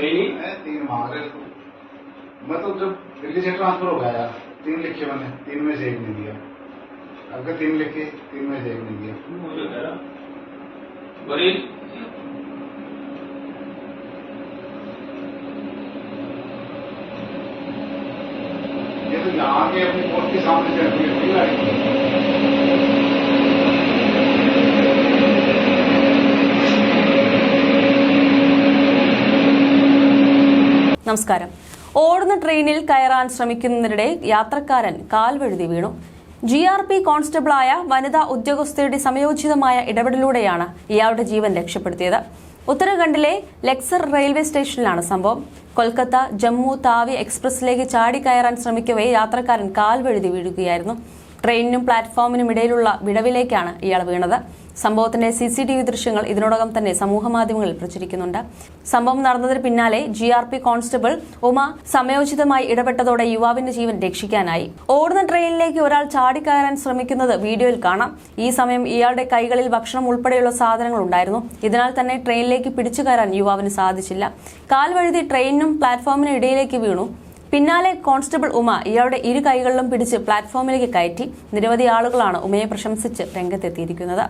3 माह। मैं तो जब दिल्ली से ट्रांसफर हो गया 3 लिखे मैंने, 3 में से 1 नहीं दिया। अगर 3 लिखे 3 में से 1 नहीं दिया। ये तो यहाँ के अपनी कोर्ट के सामने चल रही है, वही लड़की। നമസ്കാരം. ഓടുന്ന ട്രെയിനിൽ കയറാൻ ശ്രമിക്കുന്നതിനിടെ യാത്രക്കാരൻ കാൽവഴുതി വീണു. GRP കോൺസ്റ്റബിളായ വനിതാ ഉദ്യോഗസ്ഥയുടെ സമയോചിതമായ ഇടപെടലിലൂടെയാണ് ഇയാളുടെ ജീവൻ രക്ഷപ്പെടുത്തിയത്. ഉത്തരാഖണ്ഡിലെ ലെക്സർ റെയിൽവേ സ്റ്റേഷനിലാണ് സംഭവം. കൊൽക്കത്ത ജമ്മു താവി എക്സ്പ്രസിലേക്ക് ചാടിക്കയറാൻ ശ്രമിക്കവേ യാത്രക്കാരൻ കാൽവഴുതി വീഴുകയായിരുന്നു. ട്രെയിനിനും പ്ലാറ്റ്ഫോമിനും ഇടയിലുള്ള വിടവിലേക്കാണ് ഇയാൾ വീണത്. സംഭവത്തിന്റെ CCTV ദൃശ്യങ്ങൾ ഇതിനോടകം തന്നെ സമൂഹമാധ്യമങ്ങളിൽ പ്രചരിക്കുന്നുണ്ട്. സംഭവം നടന്നതിന് പിന്നാലെ GRP കോൺസ്റ്റബിൾ ഉമ സമയോചിതമായി ഇടപെട്ടതോടെ യുവാവിന്റെ ജീവൻ രക്ഷിക്കാനായി. ഓടുന്ന ട്രെയിനിലേക്ക് ഒരാൾ ചാടിക്കയറാൻ ശ്രമിക്കുന്നത് വീഡിയോയിൽ കാണാം. ഈ സമയം ഇയാളുടെ കൈകളിൽ ഭക്ഷണം ഉൾപ്പെടെയുള്ള സാധനങ്ങൾ ഉണ്ടായിരുന്നു. ഇതിനാൽ തന്നെ ട്രെയിനിലേക്ക് പിടിച്ചു കയറാൻ യുവാവിന് സാധിച്ചില്ല. കാൽവഴുതി ട്രെയിനിനും പ്ലാറ്റ്ഫോമിനും ഇടയിലേക്ക് വീണു. പിന്നാലെ കോൺസ്റ്റബിൾ ഉമ ഇയാളുടെ ഇരു കൈകളിലും പിടിച്ച് പ്ലാറ്റ്ഫോമിലേക്ക് കയറ്റി. നിരവധി ആളുകളാണ് ഉമയെ പ്രശംസിച്ച് രംഗത്തെത്തിയിരിക്കുന്നത്.